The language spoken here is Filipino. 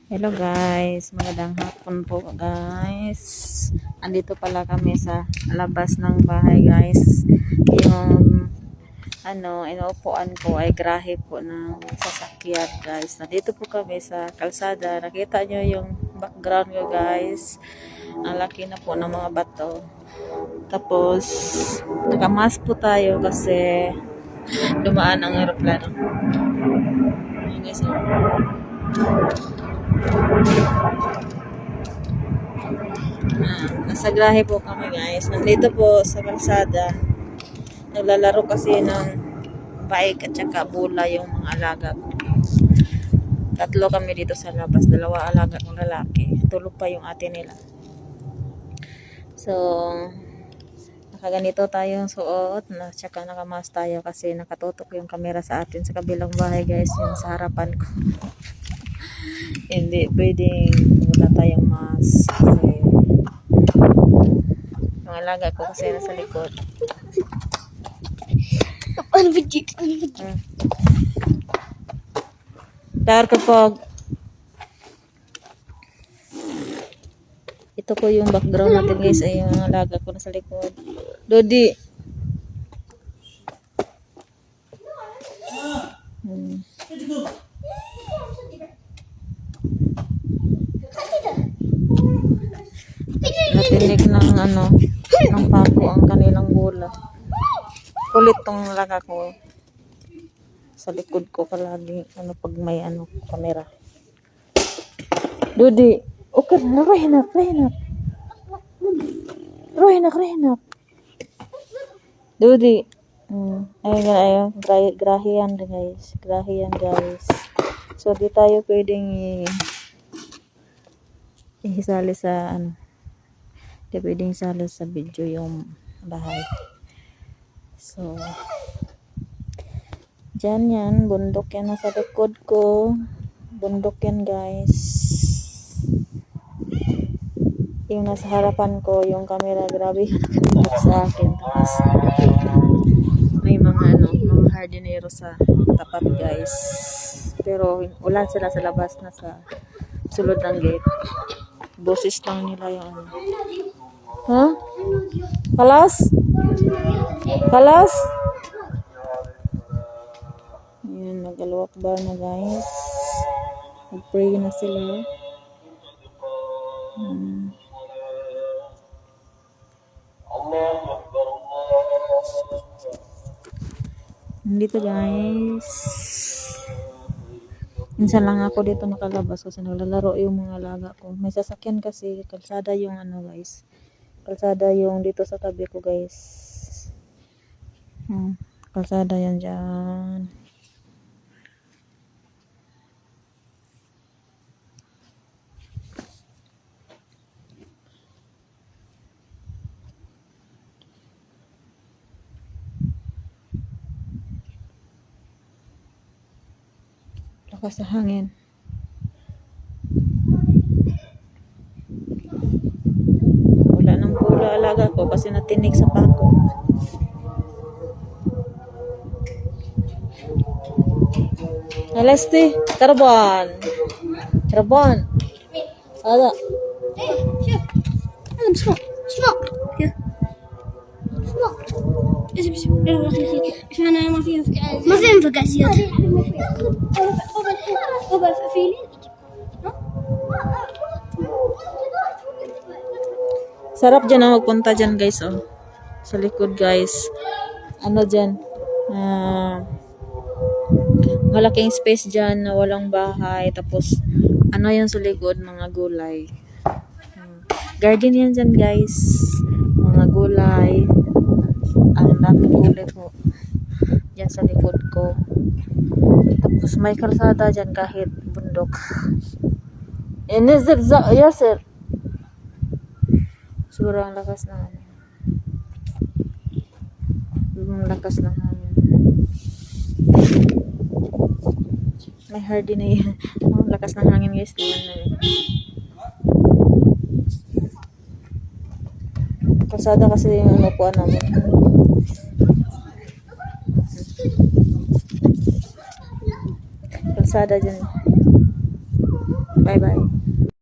Hello guys, magandang hapon po guys. Andito pala kami sa labas ng bahay guys. Yung inuupuan ko ay grahe po ng sasakyan guys. Nandito po kami sa kalsada. Nakita nyo yung background ko guys. Ang laki na po ng mga bato. Tapos nakamask po tayo kasi dumaan ang eroplano. Ayan guys. Nasa grahe po kami guys. Nandito po sa kalsada. Naglalaro kasi ng bike at saka bola yung mga alaga ko. Tatlo kami dito sa labas. 2 alaga kong lalaki. Tulog pa yung ate nila. So, nakaganito tayong suot. Tsaka nakamas tayo kasi nakatutok yung camera sa atin sa kabilang bahay guys. Yung sa harapan ko. Hindi pwedeng wala tayong mask. Kasi yung alaga ko kasi nasa likod. Ano ba dito? Dar kapag ito po yung background natin guys ay yung alaga ko nasa likod. Dodi. Natinig ng ng pako ang kanilang bola. Kulit tong alaga ko. Sa likod ko palagi pag may camera. Dodi, okay na, rehinak. Rehinak. Dodi. Ayun, grahiyan guys. So di tayo pwedeng isali sa di pwedeng isali sa video yung bahay. So dyan yan, bundok yan nasa likod ko. Bundok yan guys. Yung nasa harapan ko, yung camera, grabe yung sa akin. Tapos may mga mga hardinero sa tapat guys. Pero ulan sila sa labas na sa sulod ng gate. Boses lang nila yung Ha? Kalas? Ayan, nag-alwak ba na guys? Mag-pray na sila. Nandito guys. Minsan lang ako dito nakalabas kasi naglalaro yung mga alaga ko. May sasakyan kasi, kalsada yung guys. Kalsada yung dito sa tabi ko guys. Kalsada yan dyan. Lakas sa hangin. Wala nang bola alaga ko kasi natinig sa pako. Alasti, Carbon. Ada. Smoke. Here. Smoke. عشان انا ما في انفقع زياده. بابا فيلين. Sarap dyan na magpunta dyan guys sa likod guys. Dyan malaking space dyan na walang bahay. Tapos yung sa likod mga gulay. Garden yan dyan guys. Mga gulay. Ang daming gulay po dyan sa likod ko. Tapos may kalsada dyan kahit bundok. Inizig Yasir. Siguro ang lakas ng hangin. May hardy na yan. Ang lakas ng hangin guys. Kalsada kasi yung upuan namin. Kalsada dyan. Bye-bye.